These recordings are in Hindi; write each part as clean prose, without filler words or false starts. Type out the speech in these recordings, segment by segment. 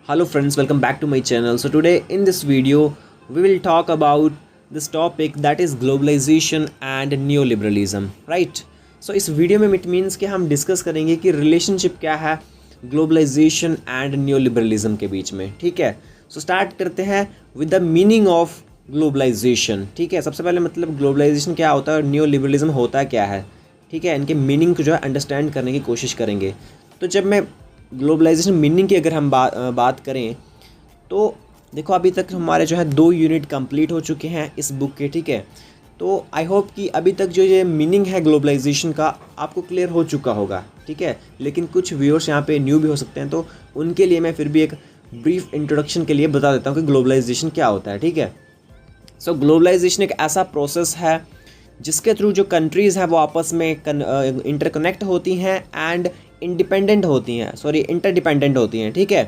Hello friends, welcome back to my channel. So today in this video we will talk about this topic that is globalization and neoliberalism, right? So इस वीडियो में इट मीन्स कि हम डिस्कस करेंगे कि रिलेशनशिप क्या है ग्लोबलाइजेशन एंड न्योलिबरलिज्म के बीच में, ठीक है। सो स्टार्ट करते हैं with the meaning of globalisation, ठीक है। सबसे पहले मतलब ग्लोबलाइजेशन क्या होता है और न्योलिबरलिज्म होता क्या है, ठीक है। इनके मीनिंग को जो है अंडरस्टैंड करने की कोशिश करेंगे। तो जब मैं ग्लोबलाइजेशन मीनिंग की अगर हम बात करें तो देखो अभी तक हमारे जो है 2 यूनिट कंप्लीट हो चुके हैं इस बुक के, ठीक है। तो आई होप कि अभी तक जो ये मीनिंग है ग्लोबलाइजेशन का आपको क्लियर हो चुका होगा, ठीक है। लेकिन कुछ व्यूअर्स यहाँ पे न्यू भी हो सकते हैं, तो उनके लिए मैं फिर भी एक ब्रीफ इंट्रोडक्शन के लिए बता देता हूँ कि ग्लोबलाइजेशन क्या होता है, ठीक है। सो ग्लोबलाइजेशन एक ऐसा प्रोसेस है जिसके थ्रू जो कंट्रीज़ हैं वो आपस में इंटरकनेक्ट होती हैं एंड इंडिपेंडेंट होती हैं, इंटरडिपेंडेंट होती हैं, ठीक है।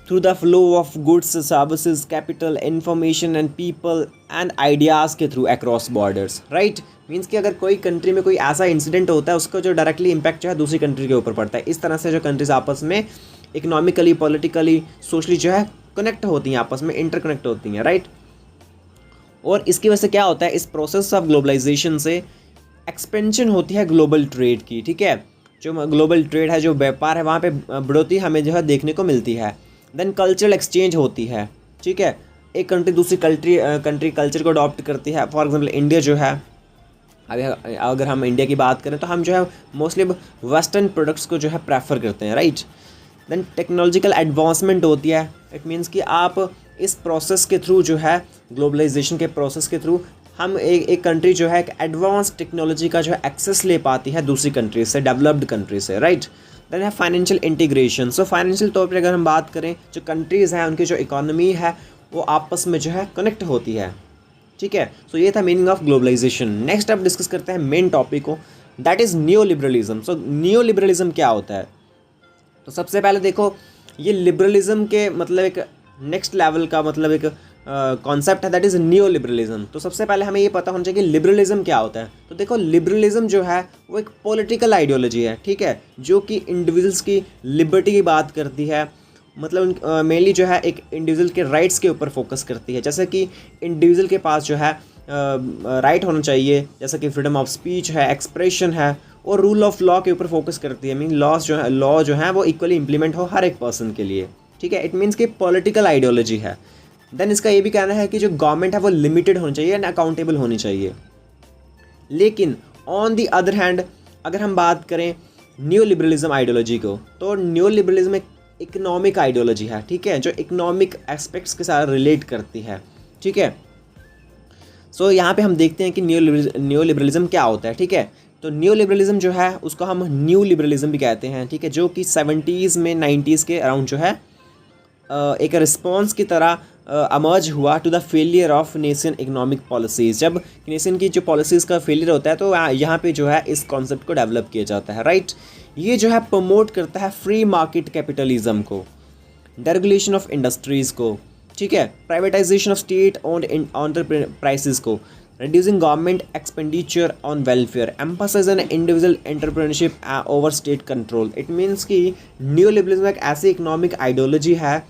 Through the flow of goods, services, capital, information and people and ideas के through across borders, right. Means कि अगर कोई कंट्री में कोई ऐसा इंसिडेंट होता है उसका जो डायरेक्टली इम्पैक्ट जो है दूसरी कंट्री के ऊपर पड़ता है। इस तरह से जो कंट्रीज आपस में इकोनॉमिकली, पॉलिटिकली, सोशली जो है कनेक्ट होती हैं, आपस में इंटरकनेक्ट होती हैं, राइट। और इसकी वजह से क्या होता है, इस प्रोसेस ऑफ ग्लोबलाइजेशन से एक्सपेंशन होती है ग्लोबल ट्रेड की, ठीक है। जो ग्लोबल ट्रेड है, जो व्यापार है, वहाँ पे बढ़ोतरी हमें जो है देखने को मिलती है। देन कल्चरल एक्सचेंज होती है, ठीक है। एक कंट्री दूसरी कंट्री कल्चर को अडॉप्ट करती है। फॉर एग्जांपल इंडिया जो है, अगर हम इंडिया की बात करें तो हम जो है मोस्टली वेस्टर्न प्रोडक्ट्स को जो है प्रेफर करते हैं, राइट। देन टेक्नोलॉजिकल एडवांसमेंट होती है। इट मीन्स कि आप इस प्रोसेस के थ्रू जो है ग्लोबलाइजेशन के प्रोसेस के थ्रू हम एक कंट्री जो है एक एडवांस टेक्नोलॉजी का जो है एक्सेस ले पाती है दूसरी कंट्री से, डेवलप्ड कंट्री से, राइट। देन है फाइनेंशियल इंटीग्रेशन। सो फाइनेंशियल तौर पर अगर हम बात करें, जो कंट्रीज़ हैं उनकी जो इकोनॉमी है वो आपस में जो है कनेक्ट होती है, ठीक है। सो ये था मीनिंग ऑफ ग्लोबलाइजेशन। नेक्स्ट अब डिस्कस करते हैं मेन टॉपिक को, that is new liberalism. So new liberalism क्या होता है? तो सबसे पहले देखो, ये लिबरलिज्म के मतलब एक नेक्स्ट लेवल का मतलब एक कॉन्सेप्ट है, दैट इज़ न्यू लिबरलिज्म। तो सबसे पहले हमें ये पता होना चाहिए कि लिबरलिज्म क्या होता है। तो देखो लिबरलिज्म जो है वो एक पॉलिटिकल आइडियोलॉजी है, ठीक है, जो कि इंडिविजुअल्स की लिबर्टी की बात करती है। मतलब मेनली जो है एक इंडिविजुअल के राइट्स के ऊपर फोकस करती है। जैसे कि इंडिविजुअल के पास जो है राइट होना चाहिए, जैसे कि फ्रीडम ऑफ स्पीच है, एक्सप्रेशन है, और रूल ऑफ लॉ के ऊपर फोकस करती है। मीन लॉ जो है वो इक्वली इंप्लीमेंट हो हर एक पर्सन के लिए, ठीक है। इट मीन्स कि पॉलिटिकल आइडियोलॉजी है। देन इसका ये भी कहना है कि जो गवर्नमेंट है वो लिमिटेड होनी चाहिए एंड अकाउंटेबल होनी चाहिए। लेकिन ऑन दी अदर हैंड अगर हम बात करें न्यू लिबरलिज्म आइडियोलॉजी को, तो न्यू लिबरलिज्म एक इकोनॉमिक आइडियोलॉजी है, ठीक है, जो इकोनॉमिक एस्पेक्ट्स के साथ रिलेट करती है, ठीक है। सो यहाँ पे हम देखते हैं कि न्यू लिबरलिज्म क्या होता है, ठीक है। तो न्यू लिबरलिज्म जो है उसको हम न्यू लिबरलिज्म भी कहते हैं, ठीक है, जो कि 70s में 90s के अराउंड जो है एक रिस्पॉन्स की तरह अमर्ज हुआ to the failure of nation economic policies. जब नेशन की जो पॉलिसीज़ का फेलियर होता है तो यहाँ पे जो है इस कॉन्सेप्ट को डेवलप किया जाता है, राइट। ये जो है प्रमोट करता है फ्री मार्केट कैपिटलिज्म को, डेरेगुलेशन ऑफ इंडस्ट्रीज़ को, ठीक है, privatisation of state owned enterprises को, reducing government expenditure on welfare, emphasis on individual entrepreneurship over state control. It means कि न्यूलिबरलिज्म एक ऐसी इकोनॉमिक आइडियोलॉजी है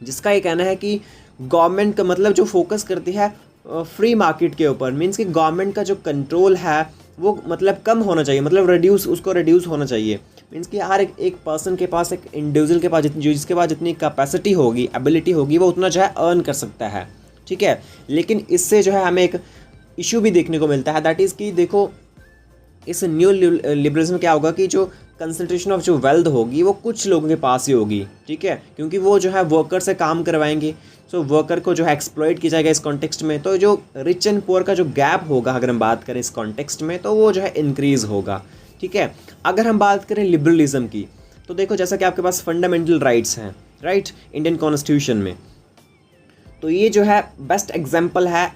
जिसका ये कहना है कि गवर्नमेंट का मतलब जो फोकस करती है फ्री मार्केट के ऊपर। मीन्स कि गवर्नमेंट का जो कंट्रोल है वो मतलब कम होना चाहिए, मतलब रिड्यूस होना चाहिए। मीन्स कि हर एक पर्सन के पास, एक इंडिविजुअल के पास जिसके पास जितनी कैपेसिटी होगी, एबिलिटी होगी, वो उतना जो है अर्न कर सकता है, ठीक है। लेकिन इससे जो है हमें एक इशू भी देखने को मिलता है, दैट इज़ कि देखो इस न्यू लिबरलिज्म क्या होगा कि जो कंसंट्रेशन ऑफ जो वेल्थ होगी वो कुछ लोगों के पास ही होगी, ठीक है, क्योंकि वो जो है वर्कर से काम करवाएंगे। सो वर्कर को जो है एक्सप्लॉइट किया जाएगा इस कॉन्टेक्स्ट में। तो जो रिच एंड पुअर का जो गैप होगा अगर हम बात करें इस कॉन्टेक्स्ट में, तो वो जो है इंक्रीज़ होगा, ठीक है। अगर हम बात करें लिबरलिज्म की, तो देखो जैसा कि आपके पास फंडामेंटल राइट्स हैं, राइट, इंडियन कॉन्स्टिट्यूशन में, तो ये जो है बेस्ट एग्जाम्पल है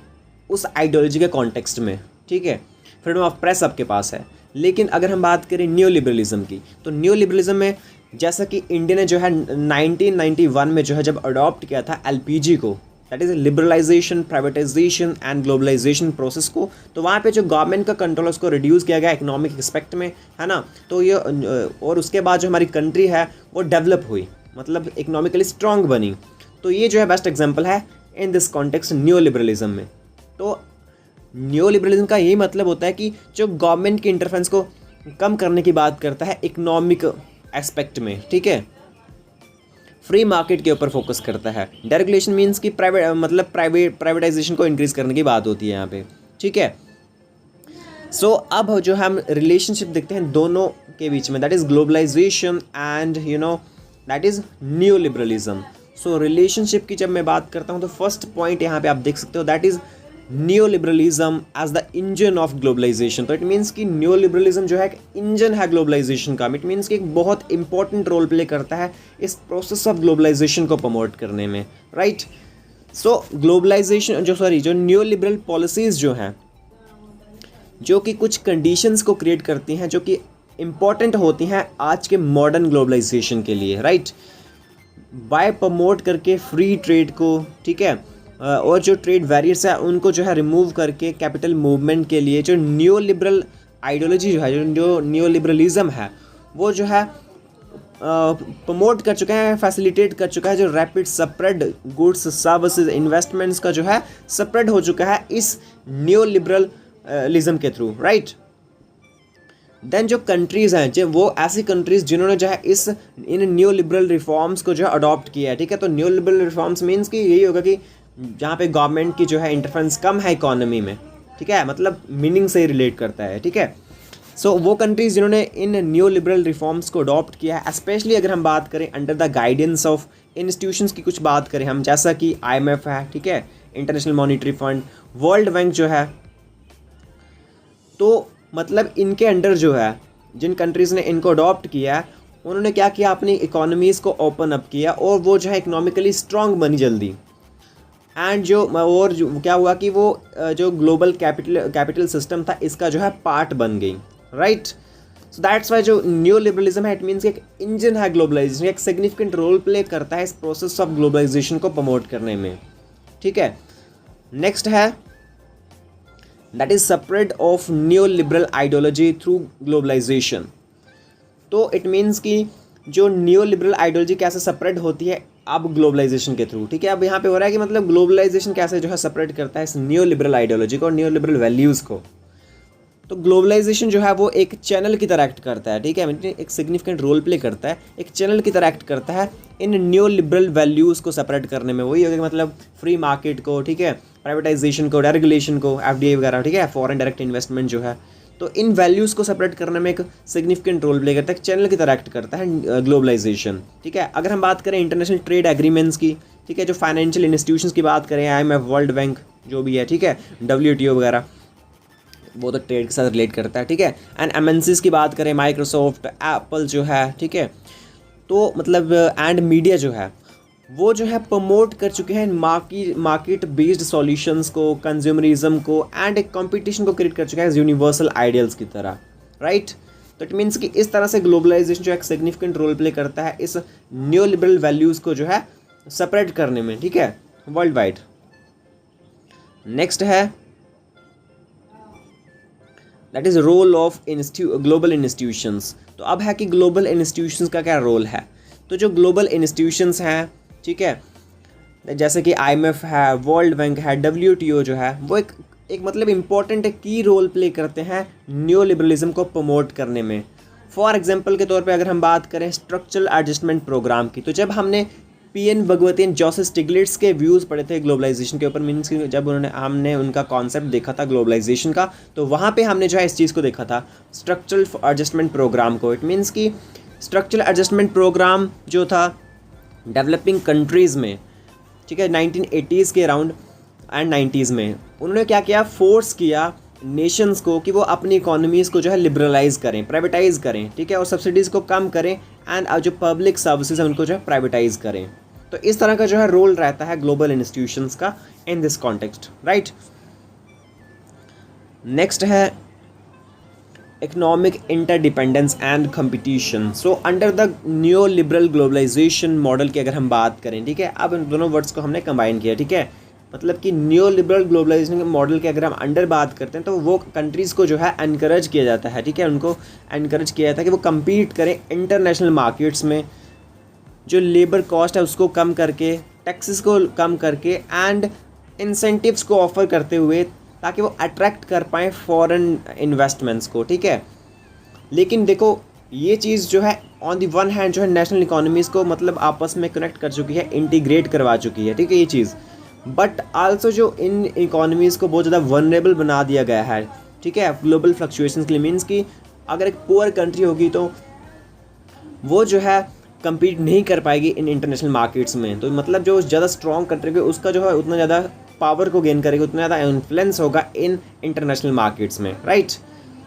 उस आइडियोलॉजी के कॉन्टेक्स्ट में, ठीक है। फ्रीडम ऑफ प्रेस आपके पास है। लेकिन अगर हम बात करें न्यू लिबरलिज्म की, तो न्यू लिबरलिज्म में जैसा कि इंडिया ने जो है 1991 में जो है जब अडॉप्ट किया था एलपीजी को, that is liberalisation, privatisation and globalisation process को, तो वहाँ पे जो गवर्नमेंट का कंट्रोल है उसको रिड्यूस किया गया इकोनॉमिक एस्पेक्ट में, है ना। तो ये और उसके बाद जो हमारी कंट्री है वो डेवलप हुई, मतलब इकोनॉमिकली स्ट्रांग बनी। तो ये जो है बेस्ट एग्जांपल है इन दिस कॉन्टेक्स्ट न्यू लिबरलिज्म में। तो न्यू लिबरलिज्म का यही मतलब होता है कि जो गवर्नमेंट की इंटरफेरेंस को कम करने की बात करता है इकोनॉमिक एस्पेक्ट में, ठीक है, फ्री मार्केट के ऊपर फोकस करता है। डेरेगुलेशन मीन्स कि प्राइवेटाइजेशन को इंक्रीज करने की बात होती है यहाँ पे, ठीक है। सो अब जो हम रिलेशनशिप देखते हैं दोनों के बीच में, that is globalisation and that is new liberalism. So relationship की जब मैं बात करता हूँ तो फर्स्ट पॉइंट यहाँ पे आप देख सकते हो, that is new liberalism as the engine of globalisation. तो इट मीन्स कि न्यू लिबरलिज्म जो है एक इंजन है ग्लोबलाइजेशन का। इट मीन्स कि एक बहुत इंपॉर्टेंट रोल प्ले करता है इस प्रोसेस ऑफ ग्लोबलाइजेशन को प्रमोट करने में, राइट। सो ग्लोबलाइजेशन जो न्यू लिबरल पॉलिसीज़ जो हैं, जो कि कुछ कंडीशंस को क्रिएट करती हैं जो कि इम्पॉर्टेंट होती हैं आज के मॉडर्न ग्लोबलाइजेशन के लिए, राइट। बाय प्रमोट करके फ्री ट्रेड को, ठीक है, और जो ट्रेड बैरियर्स है उनको जो है रिमूव करके कैपिटल मूवमेंट के लिए जो न्यू लिबरल आइडियोलॉजी जो है, जो न्यू लिबरलिज्म है, वो जो है प्रमोट कर चुका है, फैसिलिटेट कर चुका है जो rapid spread goods services investments का जो है स्प्रेड हो चुका है इस न्यू लिबरलिज्म के थ्रू, राइट। देन जो कंट्रीज़ हैं, जो वो ऐसी कंट्रीज़ जिन्होंने जो है इन न्यू लिबरल रिफॉर्म्स को जो है अडॉप्ट किया है, ठीक है। तो न्यू लिबरल रिफॉर्म्स मीन्स कि यही होगा कि जहाँ पे गवर्नमेंट की जो है इंटरफेरेंस कम है इकोनॉमी में, ठीक है, मतलब मीनिंग से ही रिलेट करता है, ठीक है। सो वो कंट्रीज़ जिन्होंने इन न्यू लिबरल रिफॉर्म्स को अडॉप्ट किया है, स्पेशली अगर हम बात करें under the guidance of institutions की कुछ बात करें हम, जैसा कि IMF है, ठीक है, international monetary fund, world bank जो है, तो मतलब इनके अंडर जो है जिन कंट्रीज़ ने इनको अडॉप्ट किया है उन्होंने क्या किया, अपनी इकोनॉमीज़ को ओपन अप किया और वो जो है इकोनॉमिकली स्ट्रांग बनी जल्दी। एंड जो क्या हुआ कि वो जो ग्लोबल कैपिटल सिस्टम था इसका जो है पार्ट बन गई, राइट। सो दैट्स वाई जो न्यू लिबरलिज्म है इट मीन्स एक इंजन है ग्लोबलाइजेशन, एक सिग्निफिकेंट रोल प्ले करता है इस प्रोसेस ऑफ ग्लोबलाइजेशन को प्रमोट करने में, ठीक है। नेक्स्ट है that is spread of new liberal ideology through globalisation. तो इट मीन्स कि जो न्यू लिबरल आइडियोलॉजी कैसे स्प्रेड होती है अब ग्लोबलाइजेशन के थ्रू, ठीक है। अब यहाँ पे हो रहा है कि मतलब ग्लोबलाइजेशन कैसे जो है स्प्रेड करता है इस न्यू लिबरल आइडियोलॉजी को और न्यू लिबरल वैल्यूज़ को। तो ग्लोबलाइजेशन जो है वो एक चैनल की तरह एक्ट करता है, ठीक है, एक सिग्निफिकेंट रोल प्ले करता है, एक चैनल की तरह एक्ट करता है इन न्यू लिबरल वैल्यूज़ को स्प्रेड करने में। वही होगा मतलब फ्री मार्केट को, ठीक है, प्राइवेटाइजेशन को, डेरेगुलेशन को, FDI वगैरह, ठीक है, फॉरेन डायरेक्ट इन्वेस्टमेंट जो है, तो इन वैल्यूज़ को सेपरेट करने में एक सिग्निफिकेंट रोल प्ले करता है, चैनल की तरह एक्ट करता है ग्लोबलाइजेशन, ठीक है। अगर हम बात करें इंटरनेशनल ट्रेड एग्रीमेंट्स की, ठीक है, जो फाइनेंशियल इंस्टीट्यूशंस की बात करें, IMF, वर्ल्ड बैंक जो भी है, ठीक है, WTO वगैरह, वो तो ट्रेड के साथ रिलेट करता है, ठीक है। एंड MNCs की बात करें, माइक्रोसॉफ्ट, एप्पल जो है, ठीक है, तो मतलब एंड मीडिया जो है वो जो है प्रमोट कर चुके हैं मार्केट बेस्ड सॉल्यूशंस को, कंज्यूमरिज्म को एंड एक कंपटीशन को क्रिएट कर चुका है यूनिवर्सल आइडियल्स की तरह, राइट। तो इट मीन्स कि इस तरह से ग्लोबलाइजेशन जो एक सिग्निफिकेंट रोल प्ले करता है इस न्यू लिबरल वैल्यूज़ को जो है सेपरेट करने में, ठीक है, वर्ल्ड वाइड। नेक्स्ट है that is role of global institutions. तो अब है कि ग्लोबल इंस्टीट्यूशंस का क्या रोल है। तो जो ग्लोबल इंस्टीट्यूशंस हैं, ठीक है, जैसे कि IMF है, वर्ल्ड बैंक है, WTO जो है, वो एक मतलब इम्पॉर्टेंट की रोल प्ले करते हैं न्यू लिबरलिज्म को प्रमोट करने में। फॉर एग्जांपल के तौर पे अगर हम बात करें स्ट्रक्चरल एडजस्टमेंट प्रोग्राम की, तो जब हमने PN Bhagwati and Joseph Stiglitz के व्यूज़ पढ़े थे ग्लोबलाइजेशन के ऊपर, मीन्स जब हमने उनका कॉन्सेप्ट देखा था ग्लोबलाइजेशन का, तो वहाँ पे हमने जो है इस चीज़ को देखा था, स्ट्रक्चरल एडजस्टमेंट प्रोग्राम को। इट मीन्स कि स्ट्रक्चरल एडजस्टमेंट प्रोग्राम जो था डेवलपिंग कंट्रीज़ में, ठीक है, 1980s के अराउंड एंड 90s में, उन्होंने क्या किया, फोर्स किया नेशंस को कि वो अपनी इकोनॉमीज़ को जो है लिबरलाइज़ करें, प्राइवेटाइज़ करें, ठीक है, और सब्सिडीज़ को कम करें एंड जो पब्लिक सर्विसेज हैं उनको जो है प्राइवेटाइज़ करें। तो इस तरह का जो है रोल रहता है ग्लोबल इंस्टीट्यूशंस का in this context, right. Next है economic interdependence and competition. So under the new liberal globalisation model की अगर हम बात करें, ठीक है, अब इन दोनों वर्ड्स को हमने कंबाइन किया, ठीक है, मतलब कि न्यू लिबरल ग्लोबलाइजेशन मॉडल के अगर हम अंडर बात करते हैं तो वो कंट्रीज़ को जो है एनकरेज किया जाता है, ठीक है, उनको एनकरेज किया जाता है कि वो कम्पीट करें इंटरनेशनल मार्केट्स में जो लेबर कॉस्ट है उसको कम करके, टैक्सेस को कम करके एंड इंसेंटिव्स को ऑफर करते हुए, ताकि वो अट्रैक्ट कर पाएँ फॉरेन इन्वेस्टमेंट्स को, ठीक है। लेकिन देखो ये चीज़ जो है ऑन दी वन हैंड जो है नेशनल इकोनॉमीज़ को मतलब आपस में कनेक्ट कर चुकी है, इंटीग्रेट करवा चुकी है, ठीक है ये चीज़। बट आल्सो जो इन इकोनॉमीज़ को बहुत ज़्यादा वनरेबल बना दिया गया है, ठीक है, ग्लोबल फ्लक्चुएशंस के लिए। मीन्स कि अगर एक पुअर कंट्री होगी तो वो जो है compete नहीं कर पाएगी इन इंटरनेशनल मार्केट्स में। तो मतलब जो ज़्यादा स्ट्रॉन्ग कंट्री होगी उसका जो है उतना ज़्यादा पावर को गेन करेगी, उतना ज़्यादा इन्फ्लुएंस होगा इन इंटरनेशनल मार्केट्स में, राइट।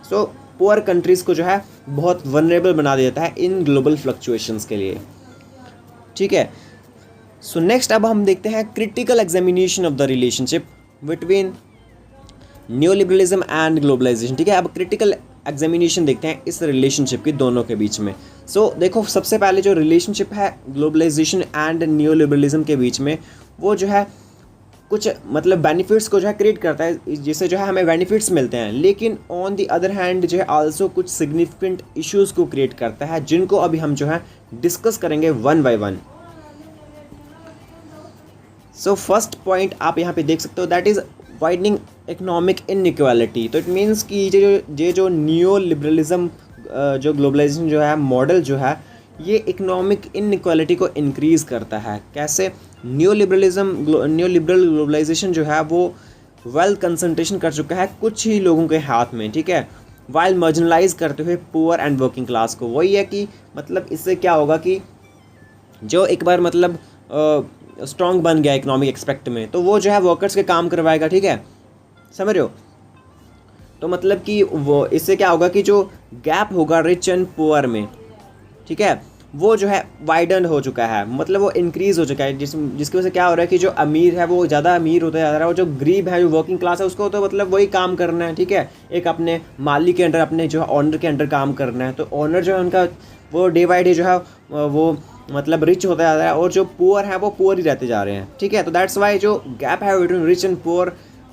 सो पुअर कंट्रीज़ को जो है बहुत वनरेबल बना देता है इन ग्लोबल फ्लक्चुएशंस के लिए, ठीक है। सो नेक्स्ट अब हम देखते हैं critical examination of the relationship between new liberalism and globalisation, ठीक है। अब क्रिटिकल एग्जामिनेशन देखते हैं इस रिलेशनशिप की दोनों के बीच में। सो देखो सबसे पहले जो रिलेशनशिप है ग्लोबलाइजेशन एंड न्यू लिबरलिज्म के बीच में, वो जो है कुछ मतलब बेनिफिट्स को जो है क्रिएट करता है, जिससे जो है हमें बेनिफिट्स मिलते हैं। लेकिन ऑन दी अदर हैंड जो है आल्सो कुछ सिग्निफिकेंट इश्यूज़ को क्रिएट करता है, जिनको अभी हम जो है डिस्कस करेंगे one by one. So first point आप यहाँ पे देख सकते हो, that is widening economic inequality. तो इट मीन्स कि ये जो न्यू लिबरलिज्म जो ग्लोबलाइजेशन जो है मॉडल जो है, ये इकोनॉमिक इनइक्वालिटी को इंक्रीज़ करता है। कैसे? न्यू लिबरल ग्लोबलाइजेशन जो है वो वेल्थ कंसंट्रेशन कर चुका है कुछ ही लोगों के हाथ में, ठीक है, वाइल मार्जिनलाइज करते हुए पुअर एंड वर्किंग क्लास को। वही है कि मतलब इससे क्या होगा कि जो एक बार मतलब स्ट्रॉन्ग बन गया इकोनॉमिक एक्सपेक्ट में, तो वो जो है वर्कर्स के काम करवाएगा, ठीक है, समझ रहे हो। तो मतलब कि वो इससे क्या होगा कि जो गैप होगा रिच एंड पुअर में, ठीक है, वो जो है वाइडन हो चुका है, मतलब वो इंक्रीज़ हो चुका है, जिसकी वजह से क्या हो रहा है कि जो अमीर है वो ज़्यादा अमीर होता जा रहा है, और जो गरीब है, जो वर्किंग क्लास है, उसको तो मतलब वही काम करना है, ठीक है, एक अपने मालिक के अंडर, अपने जो ऑनर के अंडर काम करना है। तो ऑनर जो है उनका वो डे बाई डे जो है वो मतलब रिच होता जा रहा है, और जो पुअर है वो पुअर ही रहते जा रहे हैं, ठीक है। तो दैट्स वाई जो गैप है between rich and poor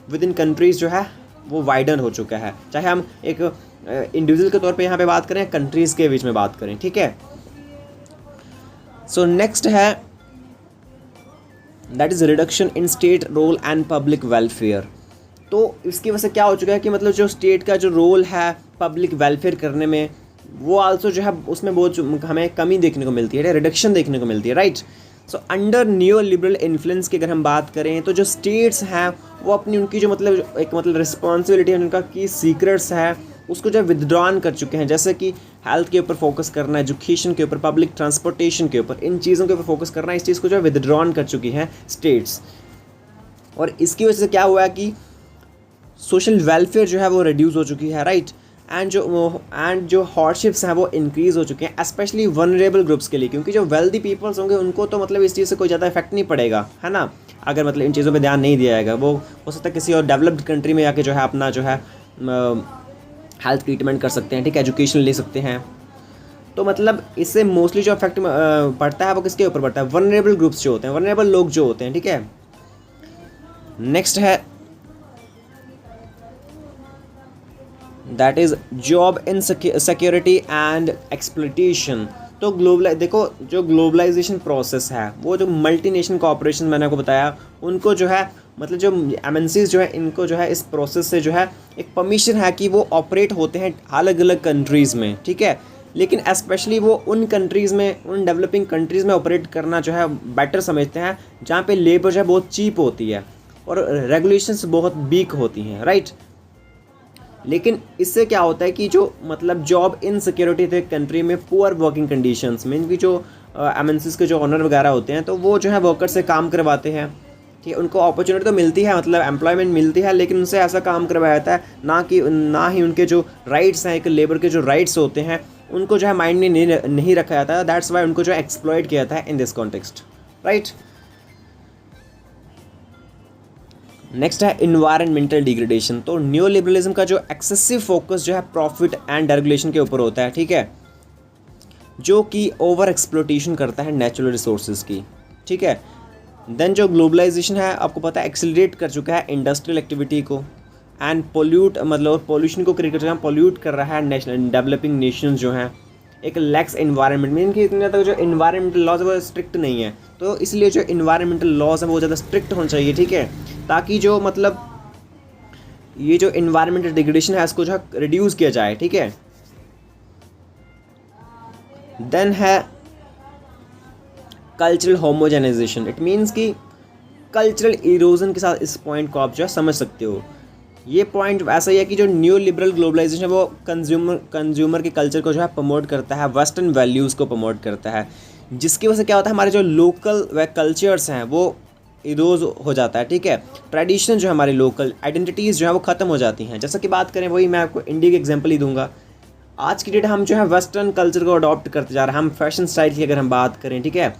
with in countries जो है वो वाइडन हो चुका है, चाहे हम एक इंडिविजुअल के तौर पे यहाँ पे बात करें, कंट्रीज़ के बीच में बात करें, ठीक है। सो नेक्स्ट है that is reduction in state role and public welfare. तो इसकी वजह से क्या हो चुका है कि मतलब जो स्टेट का जो रोल है पब्लिक वेलफेयर करने में, वो आल्सो जो है उसमें बहुत हमें कमी देखने को मिलती है, रिडक्शन देखने को मिलती है, right. So under new liberal influence की अगर हम बात करें तो जो स्टेट्स हैं वो अपनी उनकी जो मतलब एक मतलब रिस्पॉन्सिबिलिटी है, उनका की सीक्रेट्स है, उसको जो विदड्रॉन कर चुके हैं। जैसे कि हेल्थ के ऊपर फोकस करना, एजुकेशन के ऊपर, पब्लिक ट्रांसपोर्टेशन के ऊपर, इन चीज़ों के ऊपर फोकस करना, इस चीज़ को जो है विदड्रॉन कर चुकी हैं स्टेट्स। और इसकी वजह से क्या हुआ है कि सोशल वेलफेयर जो है वो रिड्यूस हो चुकी है, राइट। एंड जो हार्डशिप्स हैं वो इंक्रीज़ हो चुके हैं, स्पेशली वनरेबल ग्रुप्स के लिए, क्योंकि जो वेल्दी पीपल्स होंगे उनको तो मतलब इस चीज़ से कोई ज़्यादा इफेक्ट नहीं पड़ेगा, है ना, अगर मतलब इन चीज़ों पे ध्यान नहीं दिया जाएगा। वो हो सकता है किसी और डेवलप्ड कंट्री में जाके जो है अपना जो है हेल्थ ट्रीटमेंट कर सकते हैं, ठीक है, एजुकेशन ले सकते हैं। तो मतलब इससे मोस्टली जो इफेक्ट पड़ता है वो किसके ऊपर पड़ता है? वनरेबल ग्रुप्स जो होते हैं, वनरेबल लोग जो होते हैं, ठीक है। नेक्स्ट है that is job insecurity and exploitation. तो देखो जो ग्लोबलाइजेशन प्रोसेस है, वो जो मल्टीनेशनल कॉर्पोरेशन मैंने आपको बताया, उनको जो है मतलब जो एमएनसीज जो है, इनको जो है इस प्रोसेस से जो है एक परमिशन है कि वो ऑपरेट होते हैं अलग अलग कंट्रीज़ में, ठीक है। लेकिन स्पेशली वो उन कंट्रीज़ में, उन डेवलपिंग कंट्रीज़ में ऑपरेट करना जो है बेटर समझते हैं, जहाँ पे लेबर जो है बहुत चीप होती है और रेगुलेशंस बहुत वीक होती हैं, राइट। लेकिन इससे क्या होता है कि जो मतलब जॉब इनसिक्योरिटी थे कंट्री में, पुअर वर्किंग कंडीशंस में, इनकी जो एमएनसीज के जो ऑनर वगैरह होते हैं, तो वो जो है वर्कर से काम करवाते हैं, ठीक है। उनको अपॉर्चुनिटी तो मिलती है, मतलब एम्प्लॉयमेंट मिलती है, लेकिन उनसे ऐसा काम करवाया जाता है ना ही उनके जो राइट्स हैं, एक लेबर के जो राइट्स होते हैं उनको जो है माइंड में नहीं रखा जाता है। दैट्स वाई उनको जो है एक्सप्लॉयट किया जाता है इन दिस कॉन्टेक्स्ट, राइट। नेक्स्ट है इन्वायरमेंटल डिग्रेडेशन। तो न्यू लिबरलिज्म का जो एक्सेसिव फोकस जो है प्रॉफिट एंड रेगुलेशन के ऊपर होता है, ठीक है, जो कि ओवर एक्सप्लोटेशन करता है नेचुरल रिसोर्सेज की, ठीक है। देन जो ग्लोबलाइजेशन है आपको पता है एक्सेलरेट कर चुका है इंडस्ट्रियल एक्टिविटी को एंड पोल्यूट मतलब पोल्यूशन को क्रिएट कर चुका है, पोल्यूट कर रहा है नेशनल डेवलपिंग नेशंस जो हैं, एक लैक्स इन्वायरमेंट, मीन कि इतने ज़्यादा जो इन्वायरमेंटल लॉज है वो स्ट्रिक्ट नहीं है, तो इसलिए जो इन्वायरमेंटल लॉज है वो ज़्यादा स्ट्रिक्ट होना चाहिए, ठीक है, ताकि जो मतलब ये जो इन्वायरमेंटल डिग्रेडेशन है इसको जो है रिड्यूस किया जाए, ठीक है। देन है कल्चरल होमोजेनाइजेशन, इट मीन्स कि कल्चरल इरोजन के साथ इस पॉइंट को आप जो है समझ सकते हो। ये पॉइंट ऐसा ही है कि जो न्यू लिबरल ग्लोबलाइजेशन है वो कंज्यूमर के कल्चर को जो है प्रमोट करता है, वेस्टर्न वैल्यूज़ को प्रमोट करता है, जिसकी वजह से क्या होता है हमारे जो लोकल व कल्चर्स हैं वो इरोज हो जाता है, ठीक है। ट्रेडिशन जो है हमारी लोकल आइडेंटिटीज़ जो है वो ख़त्म हो जाती हैं। जैसा कि बात करें वही मैं आपको इंडिया की एग्जांपल ही दूंगा। आज की डेट हम जो है वेस्टर्न कल्चर को अडॉप्ट करते जा रहे हैं। हम फैशन स्टाइल की अगर हम बात करें, ठीक है,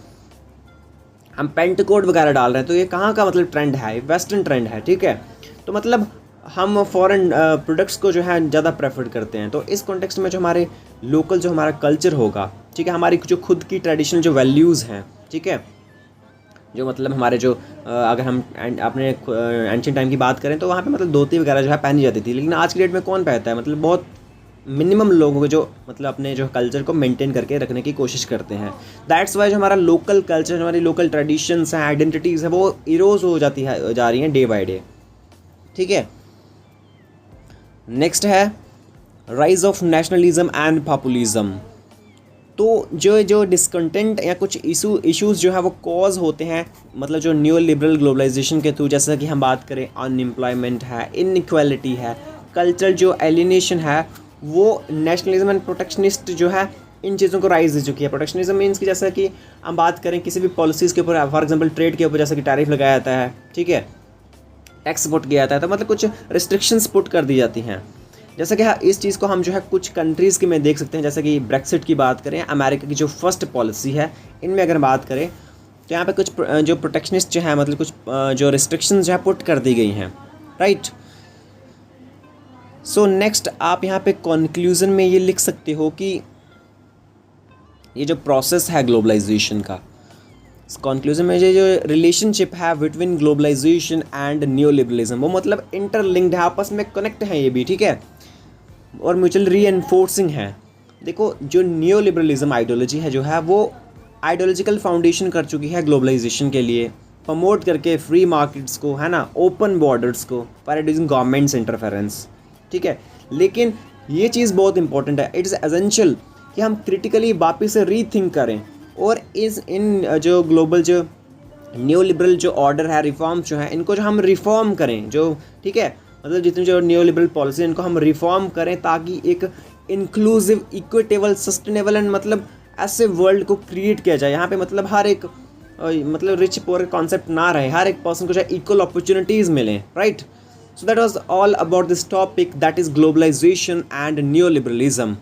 हम पेंट कोट वगैरह डाल रहे हैं, तो ये कहाँ का मतलब ट्रेंड है, वेस्टर्न ट्रेंड है, ठीक है। तो मतलब हम फॉरेन प्रोडक्ट्स को जो है ज़्यादा प्रेफर करते हैं। तो इस कॉन्टेक्स्ट में जो हमारे लोकल जो हमारा कल्चर होगा, ठीक है, हमारी जो खुद की ट्रेडिशनल जो वैल्यूज़ हैं, ठीक है, जो मतलब हमारे जो अगर हम अपने एंशिएंट टाइम की बात करें तो वहाँ पे मतलब धोती वगैरह जो है पहनी जाती थी, लेकिन आज की डेट में कौन पहनता है, मतलब बहुत मिनिमम लोगों के जो मतलब अपने जो कल्चर को मेंटेन करके रखने की कोशिश करते हैं। दैट्स वाई जो हमारा लोकल कल्चर, हमारी लोकल ट्रेडिशंस हैं, आइडेंटिटीज़ है, वो इरोज हो जाती है जा रही हैं डे बाय डे, ठीक है। नेक्स्ट है rise of nationalism and populism. तो जो डिसकंटेंट या कुछ इश्यूज़ जो है वो कॉज होते हैं मतलब जो न्यू लिबरल ग्लोबलाइजेशन के थ्रू, जैसा कि हम बात करें अनएम्प्लॉयमेंट है, इनइक्वालिटी है, कल्चर जो एलिनेशन है, वो नेशनलिज्म एंड प्रोटेक्शनिस्ट जो है इन चीज़ों को राइज दे चुकी है। प्रोटेक्शनिज्म मीन्स कि जैसा कि हम बात करें किसी भी पॉलिसीज़ के ऊपर, फॉर एग्जांपल ट्रेड के ऊपर, जैसा कि टैरिफ लगाया जाता है, ठीक है, टैक्स पुट किया जाता है, तो मतलब कुछ रिस्ट्रिक्शंस पुट कर दी जाती हैं। जैसा कि इस चीज़ को हम जो है कुछ कंट्रीज़ के में देख सकते हैं, जैसे कि ब्रेक्सिट की बात करें, अमेरिका की जो फर्स्ट पॉलिसी है, इनमें अगर बात करें तो यहाँ पे कुछ जो प्रोटेक्शनिस्ट जो है मतलब कुछ जो रिस्ट्रिक्शंस जो है पुट कर दी गई हैं, राइट। सो नेक्स्ट आप यहाँ पे कंक्लूजन में ये लिख सकते हो कि ये जो प्रोसेस है ग्लोबलाइजेशन का, कंक्लूजन में ये जो रिलेशनशिप है between globalisation and new liberalism, वो मतलब इंटरलिंक्ड है, आपस में कनेक्ट है ये भी, ठीक है, और म्यूचुअल रीएनफोर्सिंग है। देखो जो न्यू लिबरलिज्म आइडियोलॉजी है जो है वो आइडियोलॉजिकल फाउंडेशन कर चुकी है ग्लोबलाइजेशन के लिए, प्रमोट करके फ्री मार्केट्स को, है ना, ओपन बॉर्डर्स को, फॉर रिड्यूसिंग गवर्नमेंट्स इंटरफेरेंस, ठीक है। लेकिन ये चीज़ बहुत इंपॉर्टेंट है, इट इज़ एसेंशियल कि हम क्रिटिकली वापस से रीथिंक करें और इन जो ग्लोबल जो न्यू लिबरल जो ऑर्डर है, रिफॉर्म्स जो है, इनको जो हम रिफॉर्म करें, जो ठीक है, मतलब जितनी जो न्यू लिबरल पॉलिसी इनको हम रिफॉर्म करें ताकि एक इंक्लूसिव, इक्विटेबल, सस्टेनेबल एंड मतलब ऐसे वर्ल्ड को क्रिएट किया जाए यहाँ पे मतलब हर एक मतलब रिच पुअर कॉन्सेप्ट ना रहे, हर एक पर्सन को जो है इक्वल अपॉर्चुनिटीज़ मिलें, right. So that was all about this topic, that is globalization and neoliberalism.